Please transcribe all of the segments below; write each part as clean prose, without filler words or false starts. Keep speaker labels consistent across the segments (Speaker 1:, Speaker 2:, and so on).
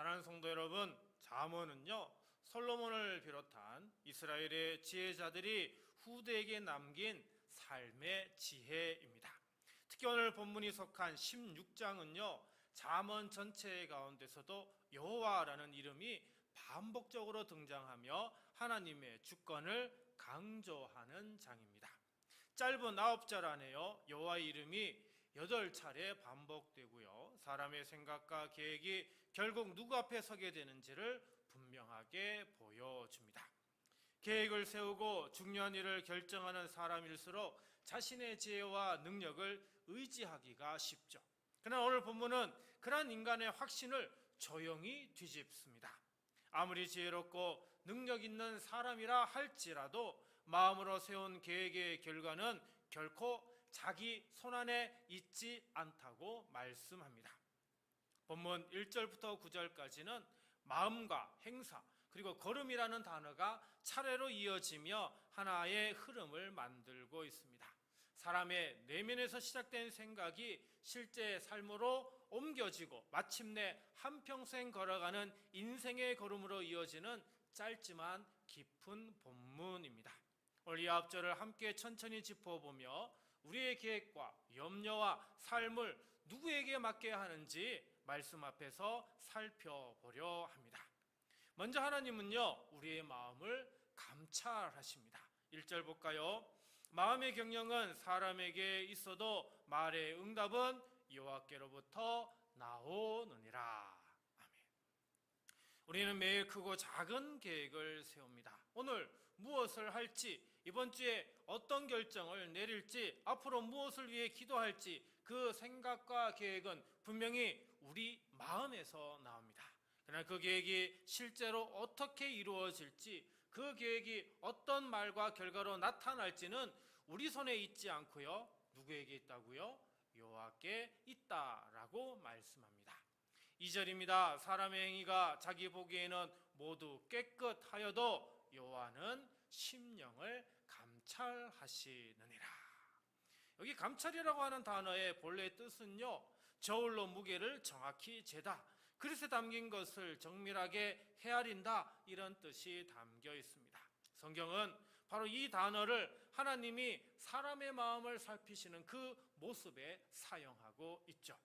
Speaker 1: 사랑하는 성도 여러분, 잠언은요 솔로몬을 비롯한 이스라엘의 지혜자들이 후대에게 남긴 삶의 지혜입니다. 특히 오늘 본문이 속한 16장은요 잠언 전체 가운데서도 여호와라는 이름이 반복적으로 등장하며 하나님의 주권을 강조하는 장입니다. 짧은 9절 안에요 여호와의 이름이 8차례 반복되고요 사람의 생각과 계획이 결국 누구 앞에 서게 되는지를 분명하게 보여줍니다. 계획을 세우고 중요한 일을 결정하는 사람일수록 자신의 지혜와 능력을 의지하기가 쉽죠. 그러나 오늘 본문은 그러한 인간의 확신을 조용히 뒤집습니다. 아무리 지혜롭고 능력 있는 사람이라 할지라도 마음으로 세운 계획의 결과는 결코 자기 손안에 있지 않다고 말씀합니다. 본문 1절부터 9절까지는 마음과 행사 그리고 걸음이라는 단어가 차례로 이어지며 하나의 흐름을 만들고 있습니다. 사람의 내면에서 시작된 생각이 실제 삶으로 옮겨지고 마침내 한평생 걸어가는 인생의 걸음으로 이어지는 짧지만 깊은 본문입니다. 오늘 이 9절을 함께 천천히 짚어보며 우리의 계획과 염려와 삶을 누구에게 맡겨야 하는지 말씀 앞에서 살펴보려 합니다. 먼저 하나님은요 우리의 마음을 감찰하십니다. 1절 볼까요? 마음의 경영은 사람에게 있어도 말의 응답은 여호와께로부터 나오느니라. 아멘. 우리는 매일 크고 작은 계획을 세웁니다. 오늘 무엇을 할지, 이번 주에 어떤 결정을 내릴지, 앞으로 무엇을 위해 기도할지 그 생각과 계획은 분명히 우리 마음에서 나옵니다. 그러나 그 계획이 실제로 어떻게 이루어질지, 그 계획이 어떤 말과 결과로 나타날지는 우리 손에 있지 않고요. 누구에게 있다고요? 여호와께 있다라고 말씀합니다. 2절입니다. 사람의 행위가 자기 보기에는 모두 깨끗하여도 여호와는 심령을 감찰하시느니라. 여기 감찰이라고 하는 단어의 본래 뜻은요 저울로 무게를 정확히 재다, 그릇에 담긴 것을 정밀하게 헤아린다, 이런 뜻이 담겨 있습니다. 성경은 바로 이 단어를 하나님이 사람의 마음을 살피시는 그 모습에 사용하고 있죠.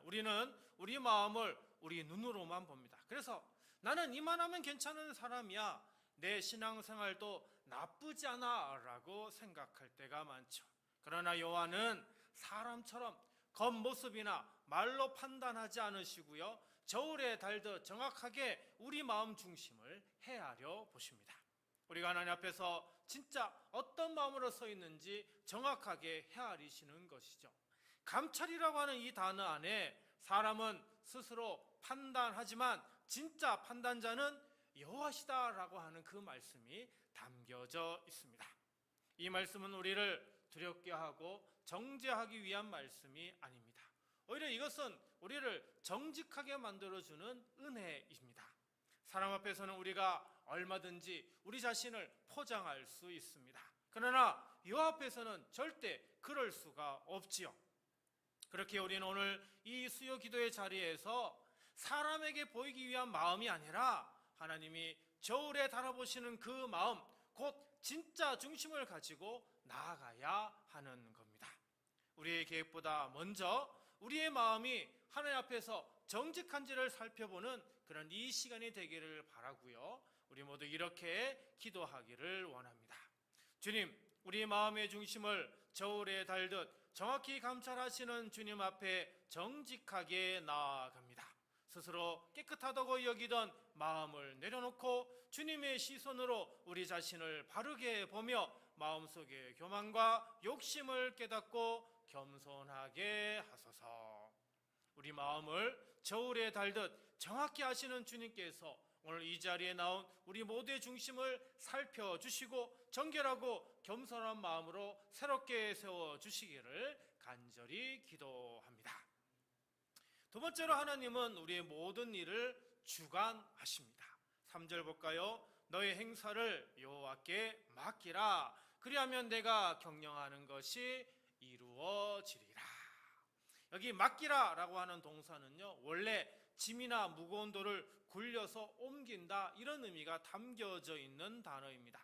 Speaker 1: 우리는 우리 마음을 우리 눈으로만 봅니다. 그래서 나는 이만하면 괜찮은 사람이야, 내 신앙생활도 나쁘지 않아 라고 생각할 때가 많죠. 그러나 여호와는 사람처럼 겉모습이나 말로 판단하지 않으시고요 저울에 달듯 정확하게 우리 마음 중심을 헤아려 보십니다. 우리가 하나님 앞에서 진짜 어떤 마음으로 서 있는지 정확하게 헤아리시는 것이죠. 감찰이라고 하는 이 단어 안에 사람은 스스로 판단하지만 진짜 판단자는 여호와시다라고 하는 그 말씀이 담겨져 있습니다. 이 말씀은 우리를 두렵게 하고 정죄하기 위한 말씀이 아닙니다. 오히려 이것은 우리를 정직하게 만들어주는 은혜입니다. 사람 앞에서는 우리가 얼마든지 우리 자신을 포장할 수 있습니다. 그러나 여호와 앞에서는 절대 그럴 수가 없지요. 그렇게 우리는 오늘 이 수요 기도의 자리에서 사람에게 보이기 위한 마음이 아니라 하나님이 저울에 달아보시는 그 마음, 곧 진짜 중심을 가지고 나아가야 하는 겁니다. 우리의 계획보다 먼저 우리의 마음이 하나님 앞에서 정직한지를 살펴보는 그런 이 시간이 되기를 바라고요. 우리 모두 이렇게 기도하기를 원합니다. 주님, 우리 마음의 중심을 저울에 달듯 정확히 감찰하시는 주님 앞에 정직하게 나아갑니다. 스스로 깨끗하다고 여기던 마음을 내려놓고 주님의 시선으로 우리 자신을 바르게 보며 마음속의 교만과 욕심을 깨닫고 겸손하게 하소서. 우리 마음을 저울에 달듯 정확히 아시는 주님께서 오늘 이 자리에 나온 우리 모두의 중심을 살펴주시고 정결하고 겸손한 마음으로 새롭게 세워주시기를 간절히 기도합니다. 두 번째로 하나님은 우리의 모든 일을 주관하십니다. 3절 볼까요? 너의 행사를 여호와께 맡기라. 그리하면 내가 경영하는 것이 이루어지리라. 여기 맡기라 라고 하는 동사는요 원래 짐이나 무거운 돌을 굴려서 옮긴다, 이런 의미가 담겨져 있는 단어입니다.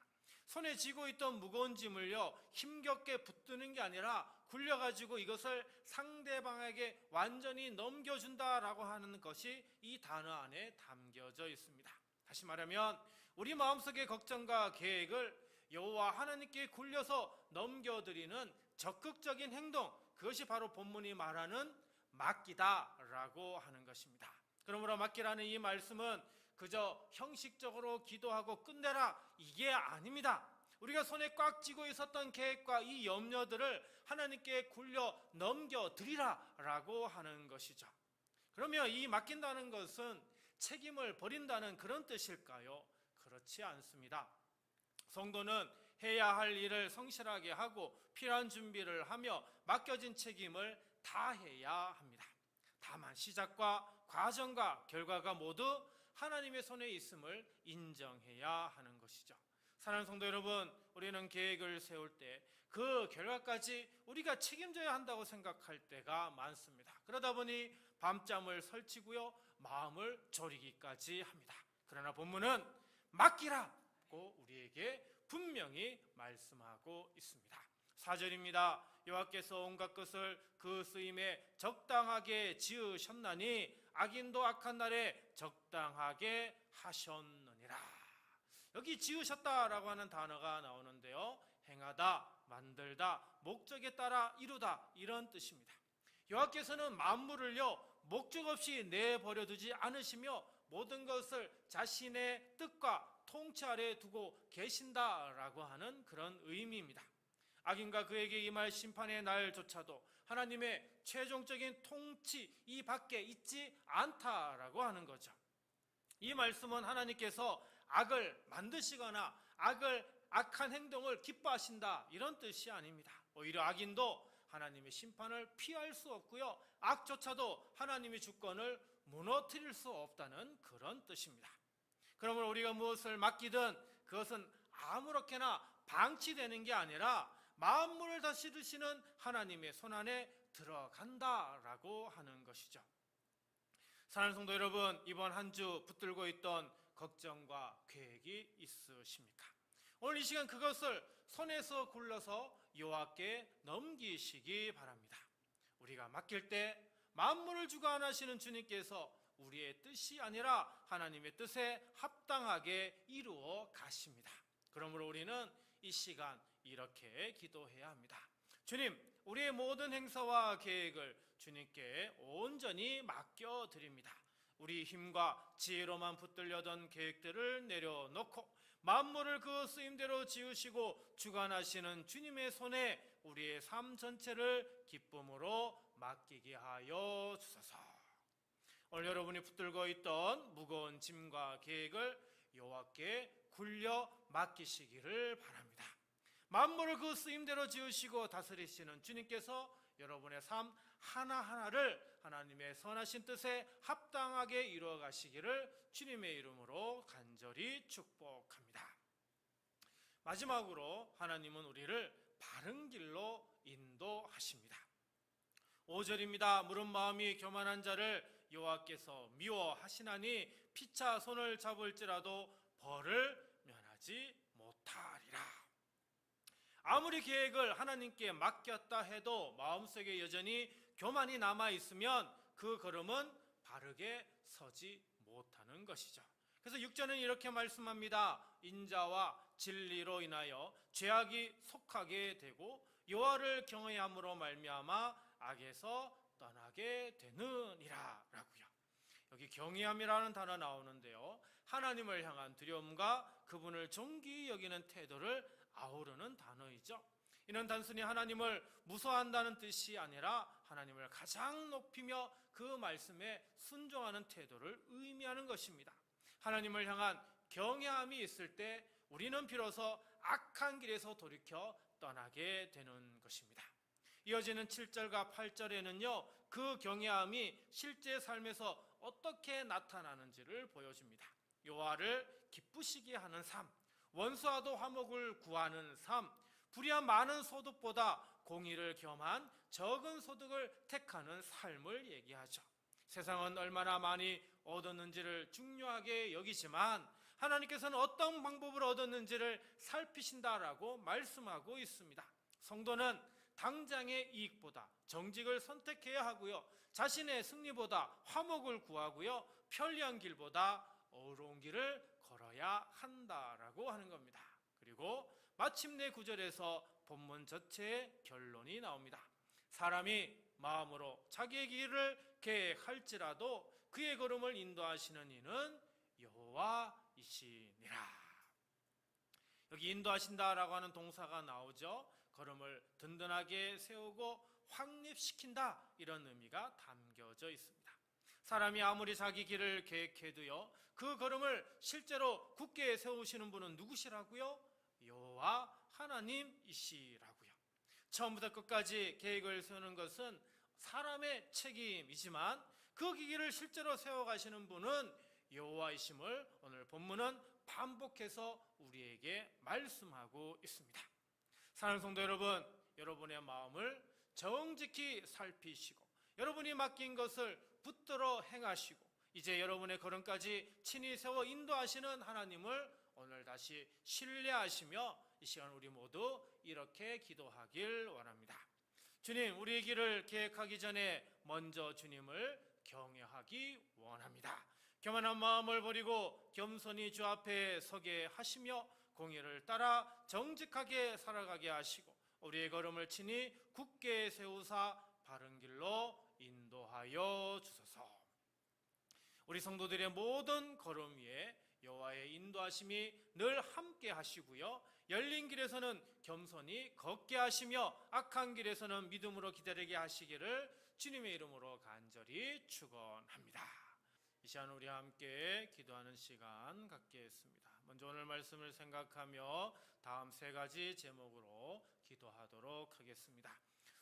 Speaker 1: 손에 쥐고 있던 무거운 짐을요, 힘겹게 붙드는 게 아니라 굴려가지고 이것을 상대방에게 완전히 넘겨준다라고 하는 것이 이 단어 안에 담겨져 있습니다. 다시 말하면 우리 마음속의 걱정과 계획을 여호와 하나님께 굴려서 넘겨드리는 적극적인 행동, 그것이 바로 본문이 말하는 맡기다라고 하는 것입니다. 그러므로 맡기라는 이 말씀은 그저 형식적으로 기도하고 끝내라, 이게 아닙니다. 우리가 손에 꽉 쥐고 있었던 계획과 이 염려들을 하나님께 굴려 넘겨드리라라고 하는 것이죠. 그러면 이 맡긴다는 것은 책임을 버린다는 그런 뜻일까요? 그렇지 않습니다. 성도는 해야 할 일을 성실하게 하고 필요한 준비를 하며 맡겨진 책임을 다해야 합니다. 다만 시작과 과정과 결과가 모두 하나님의 손에 있음을 인정해야 하는 것이죠. 사랑하는 성도 여러분, 우리는 계획을 세울 때 그 결과까지 우리가 책임져야 한다고 생각할 때가 많습니다. 그러다 보니 밤잠을 설치고요, 마음을 졸이기까지 합니다. 그러나 본문은 맡기라고 우리에게 분명히 말씀하고 있습니다. 4절입니다. 여호와께서 온갖 것을 그 쓰임에 적당하게 지으셨나니 악인도 악한 날에 적당하게 하셨느니라. 여기 지으셨다라고 하는 단어가 나오는데요, 행하다, 만들다, 목적에 따라 이루다, 이런 뜻입니다. 여호와께서는 만물을요, 목적 없이 내버려 두지 않으시며 모든 것을 자신의 뜻과 통치 아래에 두고 계신다라고 하는 그런 의미입니다. 악인과 그에게 임할 심판의 날조차도 하나님의 최종적인 통치 이 밖에 있지 않다라고 하는 거죠. 이 말씀은 하나님께서 악을 만드시거나 악한 행동을 기뻐하신다, 이런 뜻이 아닙니다. 오히려 악인도 하나님의 심판을 피할 수 없고요, 악조차도 하나님의 주권을 무너뜨릴 수 없다는 그런 뜻입니다. 그러므로 우리가 무엇을 맡기든 그것은 아무렇게나 방치되는 게 아니라 만물을 다스리시는 하나님의 손안에 들어간다라고 하는 것이죠. 사랑하는 성도 여러분, 이번 한 주 붙들고 있던 걱정과 계획이 있으십니까? 오늘 이 시간 그것을 손에서 굴러서 여호와께 넘기시기 바랍니다. 우리가 맡길 때 만물을 주관하시는 주님께서 우리의 뜻이 아니라 하나님의 뜻에 합당하게 이루어 가십니다. 그러므로 우리는 이 시간 이렇게 기도해야 합니다. 주님, 우리의 모든 행사와 계획을 주님께 온전히 맡겨드립니다. 우리 힘과 지혜로만 붙들려던 계획들을 내려놓고 만물을 그 쓰임대로 지으시고 주관하시는 주님의 손에 우리의 삶 전체를 기쁨으로 맡기게 하여 주소서. 오늘 여러분이 붙들고 있던 무거운 짐과 계획을 여호와께 굴려 맡기시기를 바랍니다. 만물을 그 쓰임대로 지으시고 다스리시는 주님께서 여러분의 삶 하나하나를 하나님의 선하신 뜻에 합당하게 이루어 가시기를 주님의 이름으로 간절히 축복합니다. 마지막으로 하나님은 우리를 바른 길로 인도하십니다. 5절입니다. 무릇 마음이 교만한 자를 여호와께서 미워하시나니 피차 손을 잡을지라도 벌을 면하지 못하리라. 아무리 계획을 하나님께 맡겼다 해도 마음속에 여전히 교만이 남아있으면 그 걸음은 바르게 서지 못하는 것이죠. 그래서 6절은 이렇게 말씀합니다. 인자와 진리로 인하여 죄악이 속하게 되고 여호와를 경외함으로 말미암아 악에서 떠나게 되느니라 라고요. 여기 경외함이라는 단어 나오는데요, 하나님을 향한 두려움과 그분을 존귀히 여기는 태도를 아우르는 단어이죠. 이는 단순히 하나님을 무서워한다는 뜻이 아니라 하나님을 가장 높이며 그 말씀에 순종하는 태도를 의미하는 것입니다. 하나님을 향한 경외함이 있을 때 우리는 비로소 악한 길에서 돌이켜 떠나게 되는 것입니다. 이어지는 7절과 8절에는요, 그 경외함이 실제 삶에서 어떻게 나타나는지를 보여줍니다. 여호와를 기쁘시게 하는 삶, 원수와도 화목을 구하는 삶, 불의한 많은 소득보다 공의를 겸한 적은 소득을 택하는 삶을 얘기하죠. 세상은 얼마나 많이 얻었는지를 중요하게 여기지만 하나님께서는 어떤 방법으로 얻었는지를 살피신다라고 말씀하고 있습니다. 성도는 당장의 이익보다 정직을 선택해야 하고요, 자신의 승리보다 화목을 구하고요, 편리한 길보다 어려운 길을 걸어야 한다라고 하는 겁니다. 그리고 마침내 9절에서 본문 전체의 결론이 나옵니다. 사람이 마음으로 자기의 길을 계획할지라도 그의 걸음을 인도하시는 이는 여호와이시니라. 여기 인도하신다라고 하는 동사가 나오죠. 걸음을 든든하게 세우고 확립시킨다, 이런 의미가 담겨져 있습니다. 사람이 아무리 자기 길을 계획해도요, 그 걸음을 실제로 굳게 세우시는 분은 누구시라고요? 여호와 하나님이시라고요. 처음부터 끝까지 계획을 세우는 것은 사람의 책임이지만 그 길을 실제로 세워가시는 분은 여호와이심을 오늘 본문은 반복해서 우리에게 말씀하고 있습니다. 사랑하는 성도 여러분, 여러분의 마음을 정직히 살피시고 여러분이 맡긴 것을 붙들어 행하시고 이제 여러분의 걸음까지 친히 세워 인도하시는 하나님을 오늘 다시 신뢰하시며 이 시간 우리 모두 이렇게 기도하길 원합니다. 주님, 우리의 길을 계획하기 전에 먼저 주님을 경외하기 원합니다. 교만한 마음을 버리고 겸손히 주 앞에 서게 하시며 공의를 따라 정직하게 살아가게 하시고 우리의 걸음을 친히 굳게 세우사 바른 길로 인도하여 주소서. 우리 성도들의 모든 걸음 위에 여호와의 인도하심이 늘 함께 하시고요, 열린 길에서는 겸손히 걷게 하시며 악한 길에서는 믿음으로 기다리게 하시기를 주님의 이름으로 간절히 축원합니다. 이 시간 우리 함께 기도하는 시간 갖겠습니다. 먼저 오늘 말씀을 생각하며 다음 세 가지 제목으로 기도하도록 하겠습니다.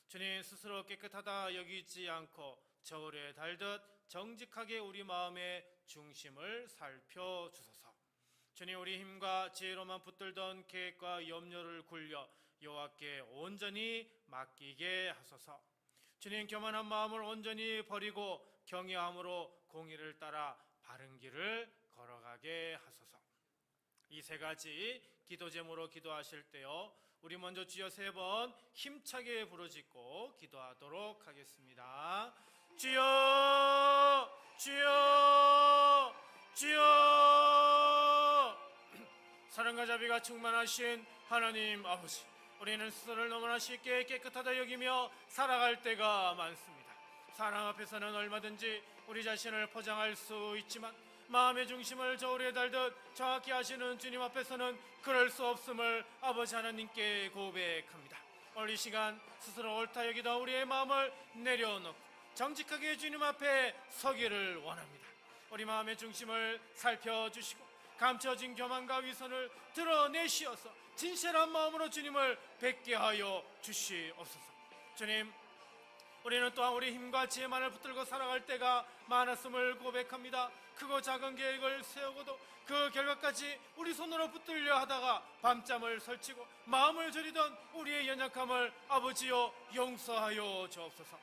Speaker 1: 주님, 스스로 깨끗하다 여기지 않고 저울에 달듯 정직하게 우리 마음의 중심을 살펴주소서. 주님, 우리 힘과 지혜로만 붙들던 계획과 염려를 굴려 여호와께 온전히 맡기게 하소서. 주님, 교만한 마음을 온전히 버리고 경외함으로 공의를 따라 바른 길을 걸어가게 하소서. 이 세 가지 기도 제목으로 기도하실 때요, 우리 먼저 주여 세 번 힘차게 부르짖고 기도하도록 하겠습니다. 주여, 주여, 주여. 사랑과 자비가 충만하신 하나님 아버지, 우리는 스스로를 너무나 쉽게 깨끗하다 여기며 살아갈 때가 많습니다. 사랑 앞에서는 얼마든지 우리 자신을 포장할 수 있지만 마음의 중심을 저울에 달듯 정확히 하시는 주님 앞에서는 그럴 수 없음을 아버지 하나님께 고백합니다. 오늘 이 시간 스스로 옳다 여기다 우리의 마음을 내려놓고 정직하게 주님 앞에 서기를 원합니다. 우리 마음의 중심을 살펴주시고 감춰진 교만과 위선을 드러내시어서 진실한 마음으로 주님을 뵙게 하여 주시옵소서. 주님, 우리는 또한 우리 힘과 지혜만을 붙들고 살아갈 때가 많았음을 고백합니다. 크고 작은 계획을 세우고도 그 결과까지 우리 손으로 붙들려 하다가 밤잠을 설치고 마음을 졸이던 우리의 연약함을 아버지여 용서하여 주옵소서.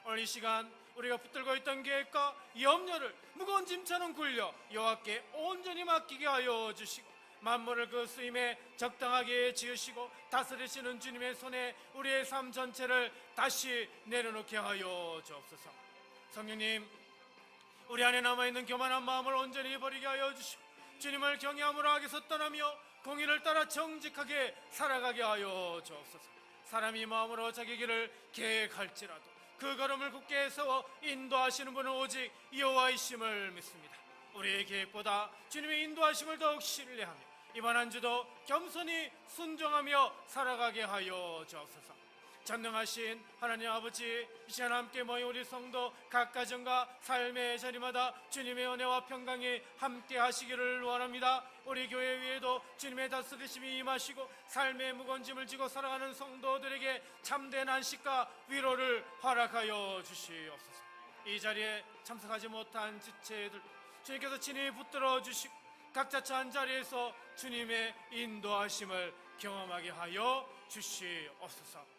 Speaker 1: 오늘 이 시간 우리가 붙들고 있던 계획과 염려를 무거운 짐처럼 굴려 여호와께 온전히 맡기게 하여 주시고 만물을 그 쓰임에 적당하게 지으시고 다스리시는 주님의 손에 우리의 삶 전체를 다시 내려놓게 하여 주옵소서. 성령님, 우리 안에 남아있는 교만한 마음을 온전히 버리게 하여 주시고 주님을 경외함으로 악에서 떠나며 공의를 따라 정직하게 살아가게 하여 주옵소서. 사람이 마음으로 자기 길을 계획할지라도 그 걸음을 굳게 세워 인도하시는 분은 오직 여호와이심을 믿습니다. 우리의 계획보다 주님의 인도하심을 더욱 신뢰하며 이번 한 주도 겸손히 순종하며 살아가게 하여 주옵소서. 전능하신 하나님 아버지, 이 시간 함께 모인 우리 성도 각 가정과 삶의 자리마다 주님의 은혜와 평강이 함께 하시기를 원합니다. 우리 교회 위에도 주님의 다스리심이 임하시고 삶의 무거운 짐을 지고 살아가는 성도들에게 참된 안식과 위로를 허락하여 주시옵소서. 이 자리에 참석하지 못한 지체들 주님께서 친히 붙들어 주시고 각자 처한 자리에서 주님의 인도하심을 경험하게 하여 주시옵소서.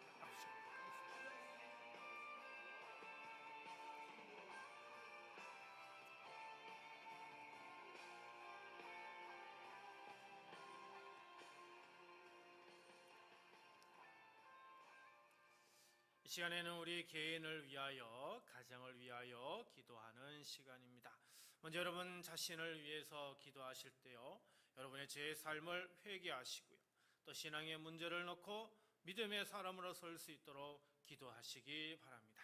Speaker 1: 이 시간에는 우리 개인을 위하여, 가정을 위하여 기도하는 시간입니다. 먼저 여러분 자신을 위해서 기도하실 때요, 여러분의 제 삶을 회개하시고요, 또 신앙의 문제를 놓고 믿음의 사람으로 설 수 있도록 기도하시기 바랍니다.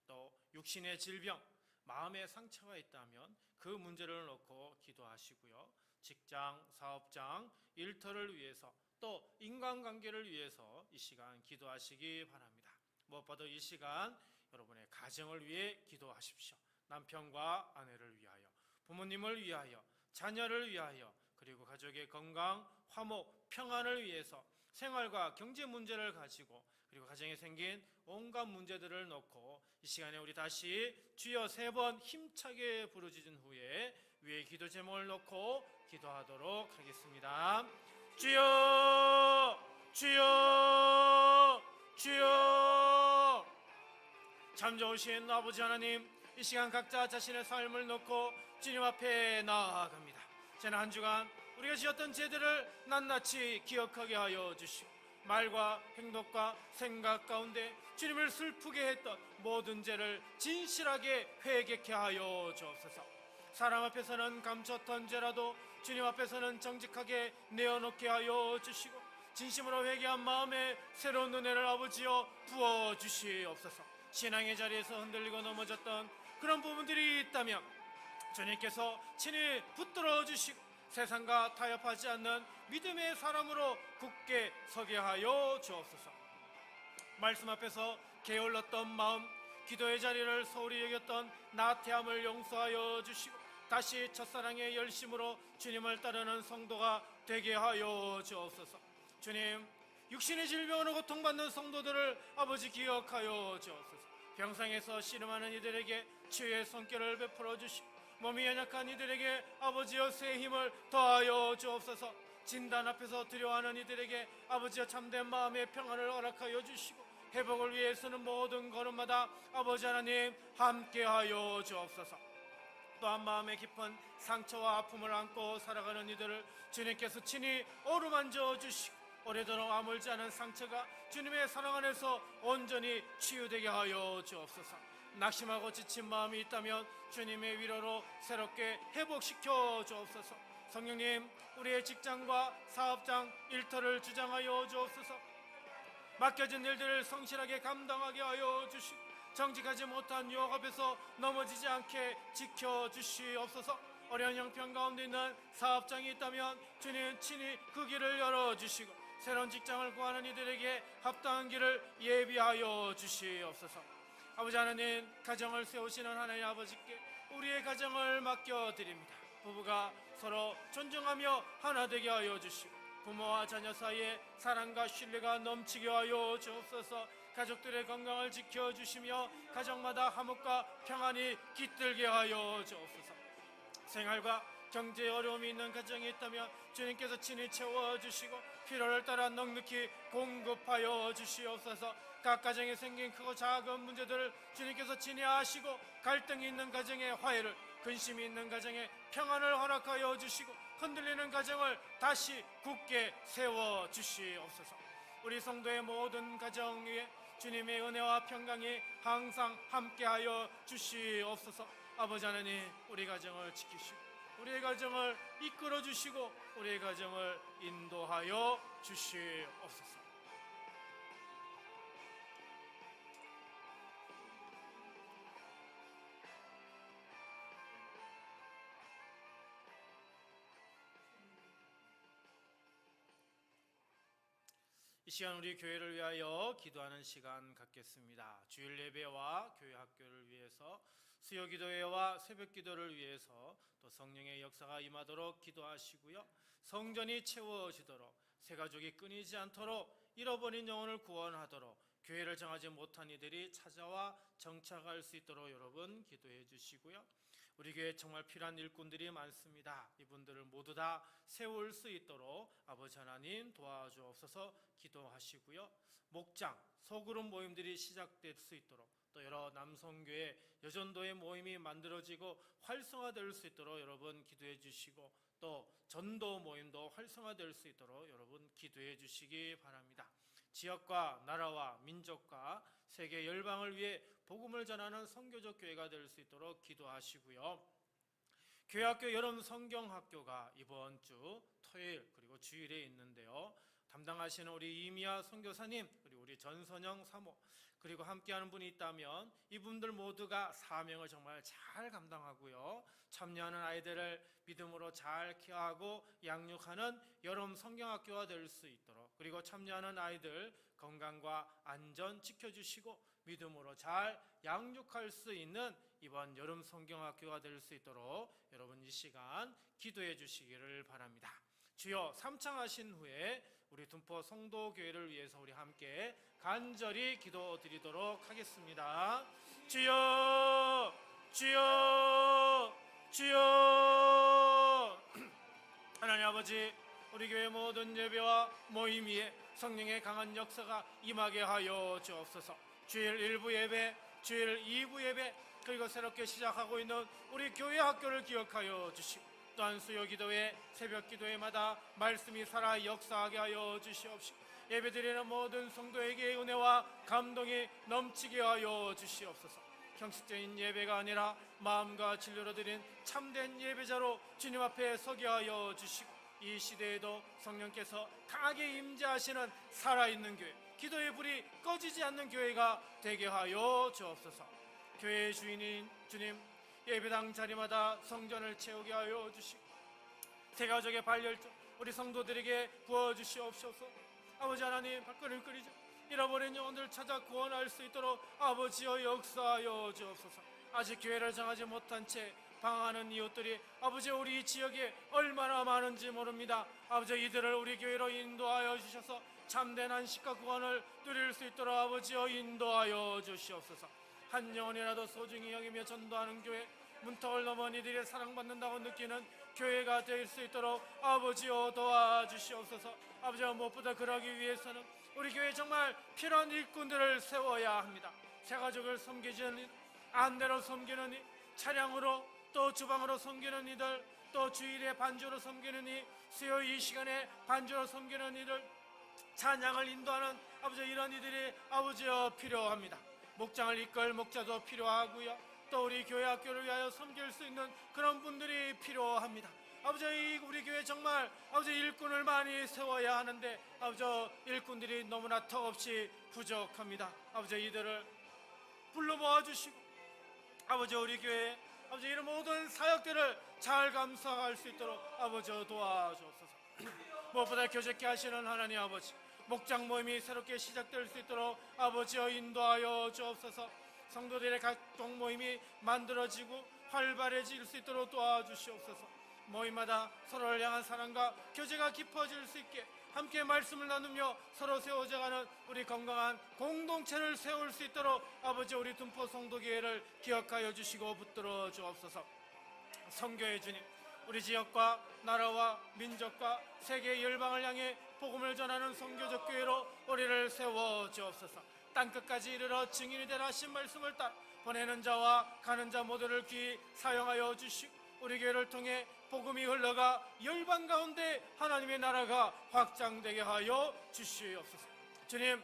Speaker 1: 또 육신의 질병, 마음의 상처가 있다면 그 문제를 놓고 기도하시고요, 직장, 사업장, 일터를 위해서 또 인간관계를 위해서 이 시간 기도하시기 바랍니다. 무엇보다 이 시간 여러분의 가정을 위해 기도하십시오. 남편과 아내를 위하여, 부모님을 위하여, 자녀를 위하여, 그리고 가족의 건강, 화목, 평안을 위해서 생활과 경제 문제를 가지고, 그리고 가정에 생긴 온갖 문제들을 놓고 이 시간에 우리 다시 주여 3번 힘차게 부르짖은 후에 위에 기도 제목을 놓고 기도하도록 하겠습니다. 주여, 주여, 주여. 참 좋으신 아버지 하나님, 이 시간 각자 자신의 삶을 놓고 주님 앞에 나아갑니다. 지난 한 주간 우리가 지었던 죄들을 낱낱이 기억하게 하여 주시고, 말과 행동과 생각 가운데 주님을 슬프게 했던 모든 죄를 진실하게 회개케 하여 주옵소서. 사람 앞에서는 감췄던 죄라도 주님 앞에서는 정직하게 내어놓게 하여 주시고, 진심으로 회개한 마음에 새로운 은혜를 아버지여 부어주시옵소서. 신앙의 자리에서 흔들리고 넘어졌던 그런 부분들이 있다면 주님께서 친히 붙들어 주시고 세상과 타협하지 않는 믿음의 사람으로 굳게 서게 하여 주옵소서. 말씀 앞에서 게을렀던 마음, 기도의 자리를 소홀히 여겼던 나태함을 용서하여 주시고 다시 첫사랑의 열심으로 주님을 따르는 성도가 되게 하여 주옵소서. 주님, 육신의 질병으로 고통받는 성도들을 아버지 기억하여 주옵소서. 병상에서 씨름하는 이들에게 치유의 손길을 베풀어 주시고, 몸이 연약한 이들에게 아버지여 새 힘을 더하여 주옵소서. 진단 앞에서 두려워하는 이들에게 아버지여 참된 마음의 평안을 허락하여 주시고, 회복을 위해서는 모든 걸음마다 아버지 하나님 함께하여 주옵소서. 또한 마음의 깊은 상처와 아픔을 안고 살아가는 이들을 주님께서 친히 어루만져 주시고, 오래도록 아물지 않은 상처가 주님의 사랑 안에서 온전히 치유되게 하여 주옵소서. 낙심하고 지친 마음이 있다면 주님의 위로로 새롭게 회복시켜 주옵소서. 성령님, 우리의 직장과 사업장, 일터를 주장하여 주옵소서. 맡겨진 일들을 성실하게 감당하게 하여 주시고, 정직하지 못한 유혹 앞에서 넘어지지 않게 지켜주시옵소서. 어려운 형편 가운데 있는 사업장이 있다면 주님 친히 그 길을 열어주시고, 새로운 직장을 구하는 이들에게 합당한 길을 예비하여 주시옵소서. 아버지 하나님, 가정을 세우시는 하나님 아버지께 우리의 가정을 맡겨드립니다. 부부가 서로 존중하며 하나 되게 하여 주시고, 부모와 자녀 사이에 사랑과 신뢰가 넘치게 하여 주옵소서. 가족들의 건강을 지켜주시며 가정마다 화목과 평안이 깃들게 하여 주옵소서. 생활과 경제에 어려움이 있는 가정이 있다면 주님께서 친히 채워주시고 필요를 따라 넉넉히 공급하여 주시옵소서. 각 가정에 생긴 크고 작은 문제들을 주님께서 친히 아시고, 갈등이 있는 가정의 화해를, 근심이 있는 가정에 평안을 허락하여 주시고, 흔들리는 가정을 다시 굳게 세워주시옵소서. 우리 성도의 모든 가정 위에 주님의 은혜와 평강이 항상 함께하여 주시옵소서. 아버지 하나님, 우리 가정을 지키시고 우리의 가정을 이끌어 주시고 우리의 가정을 인도하여 주시옵소서. 이 시간 우리 교회를 위하여 기도하는 시간 갖겠습니다. 주일 예배와 교회 학교를 위해서, 수요 기도회와 새벽 기도를 위해서 또 성령의 역사가 임하도록 기도하시고요, 성전이 채워지도록, 새 가족이 끊이지 않도록, 잃어버린 영혼을 구원하도록, 교회를 정하지 못한 이들이 찾아와 정착할 수 있도록 여러분 기도해 주시고요. 우리 교회에 정말 필요한 일꾼들이 많습니다. 이분들을 모두 다 세울 수 있도록 아버지 하나님 도와주옵소서 기도하시고요. 목장, 소그룹 모임들이 시작될 수 있도록, 또 여러 남성교회, 여전도의 모임이 만들어지고 활성화될 수 있도록 여러분 기도해 주시고, 또 전도 모임도 활성화될 수 있도록 여러분 기도해 주시기 바랍니다. 지역과 나라와 민족과 세계 열방을 위해 복음을 전하는 선교적 교회가 될 수 있도록 기도하시고요. 교회학교 여름 성경학교가 이번 주 토요일 그리고 주일에 있는데요. 담당하시는 우리 이미아 선교사님, 그리고 우리 전선영 사모, 그리고 함께하는 분이 있다면 이분들 모두가 사명을 정말 잘 감당하고요. 참여하는 아이들을 믿음으로 잘 케어하고 양육하는 여름 성경학교가 될 수 있도록, 그리고 참여하는 아이들 건강과 안전 지켜주시고 믿음으로 잘 양육할 수 있는 이번 여름 성경학교가 될 수 있도록 여러분 이 시간 기도해 주시기를 바랍니다. 주여, 삼창하신 후에 우리 둔포 성도교회를 위해서 우리 함께 간절히 기도드리도록 하겠습니다. 주여, 주여, 주여. 하나님 아버지, 우리 교회 모든 예배와 모임 위에 성령의 강한 역사가 임하게 하여 주옵소서. 주일 1부 예배, 주일 2부 예배, 그리고 새롭게 시작하고 있는 우리 교회 학교를 기억하여 주시고, 또한 수요 기도회, 새벽 기도회마다 말씀이 살아 역사하게 하여 주시옵시고, 예배드리는 모든 성도에게 은혜와 감동이 넘치게 하여 주시옵소서. 형식적인 예배가 아니라 마음과 진료로 드린 참된 예배자로 주님 앞에 서게 하여 주시고, 이 시대에도 성령께서 강하게 임재하시는 살아있는 교회, 기도의 불이 꺼지지 않는 교회가 되게 하여 주옵소서. 교회의 주인인 주님, 예배당 자리마다 성전을 채우게 하여 주시고, 세가족의 발열정 우리 성도들에게 부어주시옵소서. 아버지 하나님, 발걸음을 끓이자 잃어버린 영혼들 찾아 구원할 수 있도록 아버지여 역사하여 주옵소서. 아직 교회를 정하지 못한 채 방황하는 이웃들이 아버지 우리 지역에 얼마나 많은지 모릅니다. 아버지 이들을 우리 교회로 인도하여 주셔서 참된 안식과 구원을 누릴 수 있도록 아버지여 인도하여 주시옵소서. 한 영혼이라도 소중히 여기며 전도하는 교회, 문턱을 넘어 이들이 사랑받는다고 느끼는 교회가 될 수 있도록 아버지여 도와주시옵소서. 아버지와 무엇보다 그러기 위해서는 우리 교회에 정말 필요한 일꾼들을 세워야 합니다. 새가족을 섬기는, 안대로 섬기는 이, 차량으로 또 주방으로 섬기는 이들, 또 주일에 반주로 섬기는 이, 수요 이 시간에 반주로 섬기는 이들, 찬양을 인도하는 아버지 이런 이들이 아버지여 필요합니다. 목장을 이끌 목자도 필요하고요. 또 우리 교회 학교를 위하여 섬길 수 있는 그런 분들이 필요합니다. 아버지 우리 교회 정말 아버지 일꾼을 많이 세워야 하는데 아버지 일꾼들이 너무나 턱없이 부족합니다. 아버지 이들을 불러 모아주시고 아버지 우리 교회 아버지 이런 모든 사역들을 잘 감당할 수 있도록 아버지 도와주옵소서. 무엇보다 교제케 하시는 하나님 아버지, 목장 모임이 새롭게 시작될 수 있도록 아버지여 인도하여 주옵소서. 성도들의 각종 모임이 만들어지고 활발해질 수 있도록 도와주시옵소서. 모임마다 서로를 향한 사랑과 교제가 깊어질 수 있게 함께 말씀을 나누며 서로 세워져가는 우리 건강한 공동체를 세울 수 있도록 아버지 우리 둔포 성도교회를 기억하여 주시고 붙들어 주옵소서. 성교의 주님, 우리 지역과 나라와 민족과 세계 열방을 향해 복음을 전하는 성교적 교회로 우리를 세워 주옵소서. 땅끝까지 이르러 증인이 되라 하신 말씀을 따라 보내는 자와 가는 자 모두를 귀히 사용하여 주시고 우리 교회를 통해 복음이 흘러가 열방 가운데 하나님의 나라가 확장되게 하여 주시옵소서. 주님,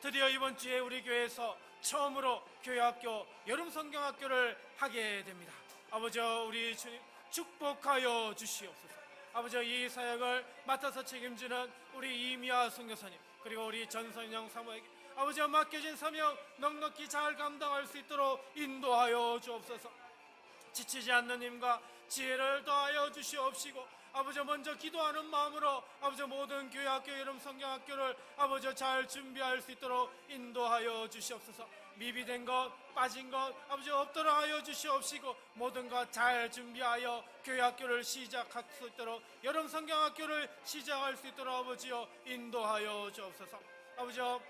Speaker 1: 드디어 이번 주에 우리 교회에서 처음으로 교회학교 여름 성경학교를 하게 됩니다. 아버지 우리 주님 축복하여 주시옵소서. 아버지 이 사역을 맡아서 책임지는 우리 이미아 선교사님 그리고 우리 전선영 사모에게 아버지와 맡겨진 사명 넉넉히 잘 감당할 수 있도록 인도하여 주옵소서. 지치지 않는 힘과 지혜를 더하여 주시옵시고 아버지 먼저 기도하는 마음으로 아버지 모든 교회학교 여름 성경학교를 아버지 잘 준비할 수 있도록 인도하여 주시옵소서. 미비된 것 빠진 것 아버지 없도록 하여 주시옵시고 모든 것 잘 준비하여 교회학교를 시작할 수 있도록 여름 성경학교를 시작할 수 있도록 아버지여 인도하여 주옵소서. 아버지여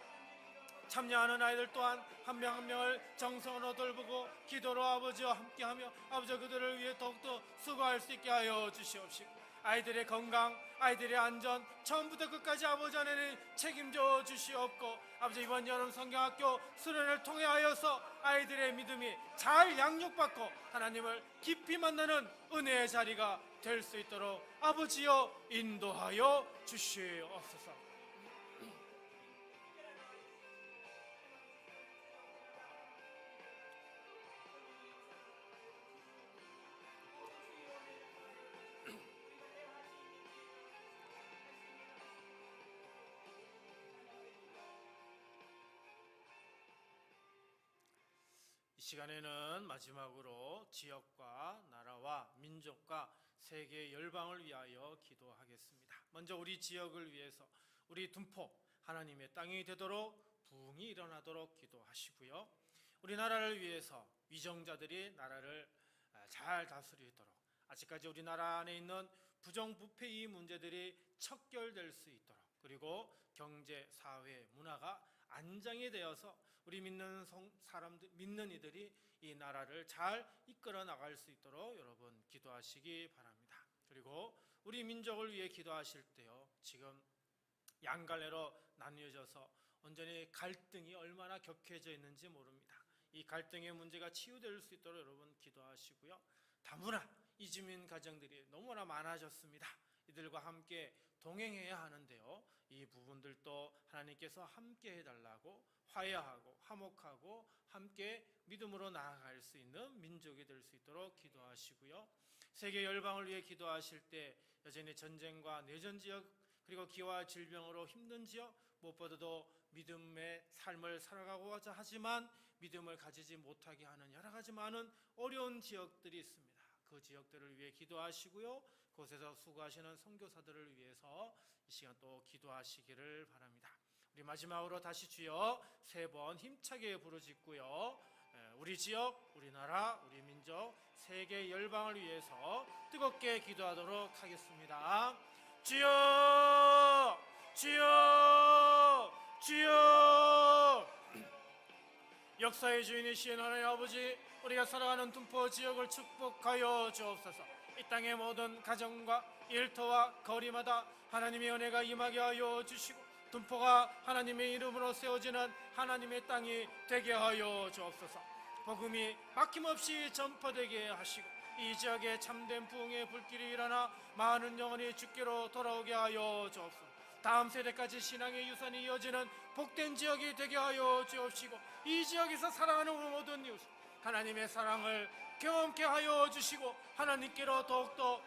Speaker 1: 참여하는 아이들 또한 한 명 한 명을 정성으로 돌보고 기도로 아버지와 함께하며 아버지 그들을 위해 더욱더 수고할 수 있게 하여 주시옵시고 아이들의 건강, 아이들의 안전 처음부터 끝까지 아버지 안에는 책임져 주시옵고 아버지 이번 여름 성경학교 수련을 통해 하여서 아이들의 믿음이 잘 양육받고 하나님을 깊이 만나는 은혜의 자리가 될 수 있도록 아버지여 인도하여 주시옵소서. 시간에는 마지막으로 지역과 나라와 민족과 세계 열방을 위하여 기도하겠습니다. 먼저 우리 지역을 위해서 우리 둔포 하나님의 땅이 되도록 부흥이 일어나도록 기도하시고요. 우리나라를 위해서 위정자들이 나라를 잘 다스리도록, 아직까지 우리나라 안에 있는 부정부패 이 문제들이 척결될 수 있도록, 그리고 경제, 사회, 문화가 안정이 되어서 우리 믿는 사람들, 믿는 이들이 이 나라를 잘 이끌어 나갈 수 있도록 여러분 기도하시기 바랍니다. 그리고 우리 민족을 위해 기도하실 때요, 지금 양갈래로 나뉘어져서 온전히 갈등이 얼마나 격해져 있는지 모릅니다. 이 갈등의 문제가 치유될 수 있도록 여러분 기도하시고요. 다문화 이주민 가정들이 너무나 많아졌습니다. 이들과 함께 동행해야 하는데요, 이 부분들도 하나님께서 함께 해달라고, 화해하고 화목하고 함께 믿음으로 나아갈 수 있는 민족이 될 수 있도록 기도하시고요. 세계 열방을 위해 기도하실 때 여전히 전쟁과 내전 지역, 그리고 기와 질병으로 힘든 지역, 무엇보다도 믿음의 삶을 살아가고자 하지만 믿음을 가지지 못하게 하는 여러 가지 많은 어려운 지역들이 있습니다. 그 지역들을 위해 기도하시고요, 그곳에서 수고하시는 선교사들을 위해서 이 시간 또 기도하시기를 바랍니다. 우리 마지막으로 다시 주여 3번 힘차게 부르짖고요, 우리 지역, 우리나라, 우리 민족, 세계 열방을 위해서 뜨겁게 기도하도록 하겠습니다. 주여, 주여, 주여. 역사의 주인이신 하나님 아버지, 우리가 살아가는 둔포 지역을 축복하여 주옵소서. 이 땅의 모든 가정과 일터와 거리마다 하나님의 은혜가 임하게 하여 주시고, 둔포가 하나님의 이름으로 세워지는 하나님의 땅이 되게 하여 주옵소서. 복음이 막힘없이 전파되게 하시고, 이 지역에 참된 부흥의 불길이 일어나 많은 영혼이 주께로 돌아오게 하여 주옵소서. 다음 세대까지 신앙의 유산이 이어지는 복된 지역이 되게 하여 주옵시고, 이 지역에서 살아가는 모든 이웃 하나님의 사랑을 경험케 하여 주시고, 하나님께로 더욱더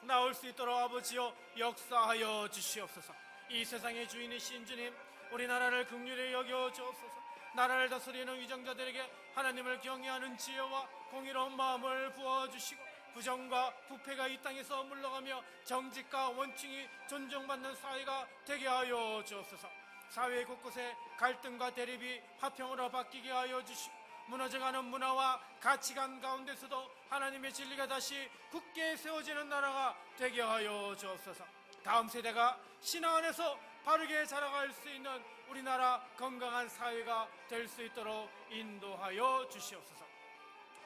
Speaker 1: 나올 수 있도록 아버지여 역사하여 주시옵소서. 이 세상의 주인이신 주님, 우리나라를 긍휼히 여겨 주옵소서. 나라를 다스리는 위정자들에게 하나님을 경외하는 지혜와 공의로운 마음을 부어주시고, 부정과 부패가 이 땅에서 물러가며 정직과 원칙이 존중받는 사회가 되게 하여 주옵소서. 사회 곳곳에 갈등과 대립이 화평으로 바뀌게 하여 주시고, 무너져가는 문화와 가치관 가운데서도 하나님의 진리가 다시 굳게 세워지는 나라가 되게 하여 주옵소서. 다음 세대가 신앙 안에서 바르게 자라갈 수 있는 우리나라 건강한 사회가 될 수 있도록 인도하여 주시옵소서.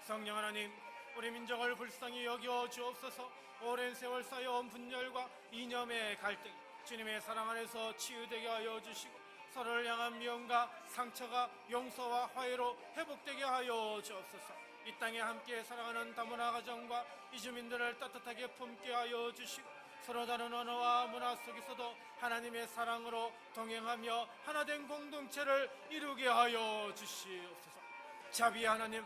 Speaker 1: 성령 하나님, 우리 민족을 불쌍히 여겨 주옵소서. 오랜 세월 쌓여온 분열과 이념의 갈등, 주님의 사랑 안에서 치유되게 하여 주시고, 서로를 향한 미움과 상처가 용서와 화해로 회복되게 하여 주옵소서. 이 땅에 함께 살아가는 다문화 가정과 이주민들을 따뜻하게 품게 하여 주시고, 서로 다른 언어와 문화 속에서도 하나님의 사랑으로 동행하며 하나된 공동체를 이루게 하여 주시옵소서. 자비의 하나님,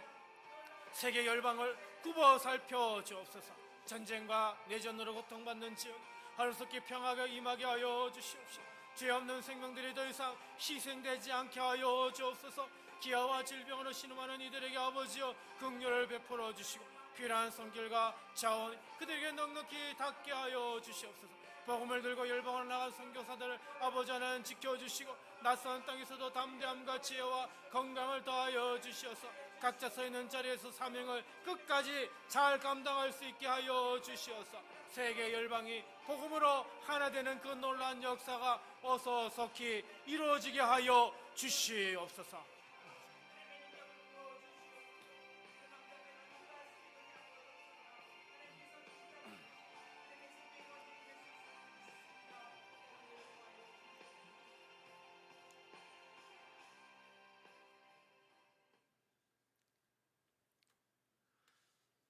Speaker 1: 세계 열방을 굽어 살펴 주옵소서. 전쟁과 내전으로 고통받는 지역 하루속히 평화가 임하게 하여 주시옵소서. 죄 없는 생명들이 더 이상 희생되지 않게 하여 주옵소서. 기아와 질병으로 신음하는 이들에게 아버지여 긍휼을 베풀어 주시고, 필요한 손길과 자원 그들에게 넉넉히 닿게 하여 주시옵소서. 복음을 들고 열방으로 나간 선교사들을 아버지 하나님 지켜주시고, 낯선 땅에서도 담대함과 지혜와 건강을 더하여 주시옵소서. 각자 서 있는 자리에서 사명을 끝까지 잘 감당할 수 있게 하여 주시옵소서. 세계 열방이 복음으로 하나 되는 그 놀라운 역사가 어서 속히 이루어지게 하여 주시옵소서.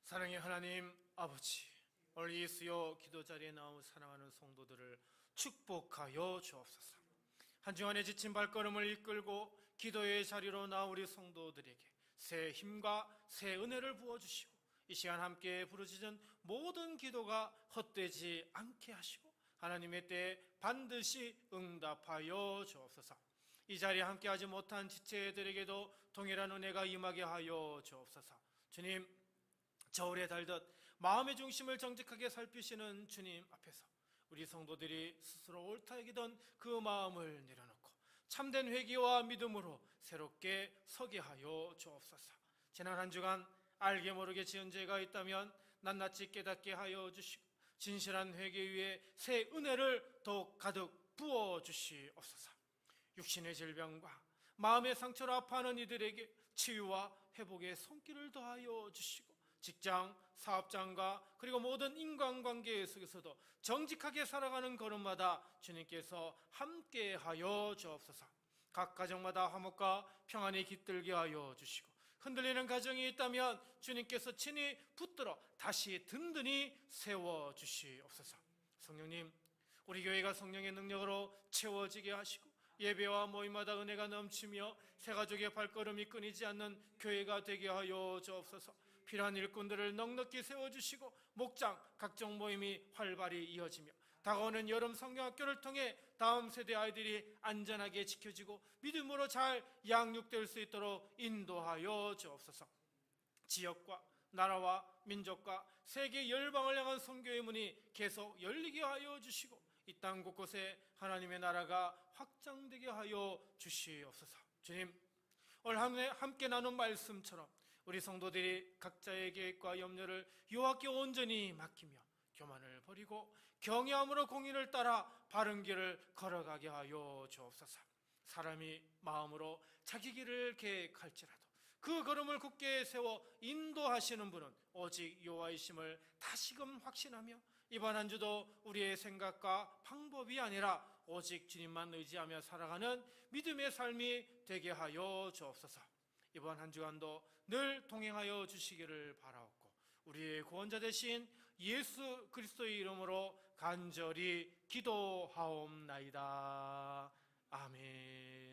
Speaker 1: 사랑의 하나님 아버지, 오늘 이 수요 기도 자리에 나온 사랑하는 성도들을 축복하여 주옵소서. 한 주간의 지친 발걸음을 이끌고 기도의 자리로 나온 우리 성도들에게 새 힘과 새 은혜를 부어주시고, 이 시간 함께 부르짖은 모든 기도가 헛되지 않게 하시고, 하나님의 때에 반드시 응답하여 주옵소서. 이 자리에 함께하지 못한 지체들에게도 동일한 은혜가 임하게 하여 주옵소서. 주님, 저울에 달듯 마음의 중심을 정직하게 살피시는 주님 앞에서 우리 성도들이 스스로 옳다 여기던 그 마음을 내려놓고 참된 회개와 믿음으로 새롭게 서게 하여 주옵소서. 지난 한 주간 알게 모르게 지은 죄가 있다면 낱낱이 깨닫게 하여 주시고 진실한 회개 위에 새 은혜를 더욱 가득 부어 주시옵소서. 육신의 질병과 마음의 상처로 아파하는 이들에게 치유와 회복의 손길을 더하여 주시고 직장, 사업장과 그리고 모든 인간관계 속에서도 정직하게 살아가는 걸음마다 주님께서 함께하여 주옵소서. 각 가정마다 화목과 평안이 깃들게 하여 주시고 흔들리는 가정이 있다면 주님께서 친히 붙들어 다시 든든히 세워 주시옵소서. 성령님, 우리 교회가 성령의 능력으로 채워지게 하시고 예배와 모임마다 은혜가 넘치며 새가족의 발걸음이 끊이지 않는 교회가 되게 하여 주옵소서. 필요한 일꾼들을 넉넉히 세워주시고 목장, 각종 모임이 활발히 이어지며 다가오는 여름 성경학교를 통해 다음 세대 아이들이 안전하게 지켜지고 믿음으로 잘 양육될 수 있도록 인도하여 주옵소서. 지역과 나라와 민족과 세계 열방을 향한 선교의 문이 계속 열리게 하여 주시고 이 땅 곳곳에 하나님의 나라가 확장되게 하여 주시옵소서. 주님, 오늘 함께 나눈 말씀처럼 우리 성도들이 각자의 계획과 염려를 여호와께 온전히 맡기며 교만을 버리고 경외함으로 공의를 따라 바른 길을 걸어가게 하여 주옵소서. 사람이 마음으로 자기 길을 계획할지라도 그 걸음을 굳게 세워 인도하시는 분은 오직 여호와이심을 다시금 확신하며 이번 한 주도 우리의 생각과 방법이 아니라 오직 주님만 의지하며 살아가는 믿음의 삶이 되게 하여 주옵소서. 이번 한 주간도 늘 동행하여 주시기를 바라옵고 우리의 구원자 되신 예수 그리스도의 이름으로 간절히 기도하옵나이다. 아멘.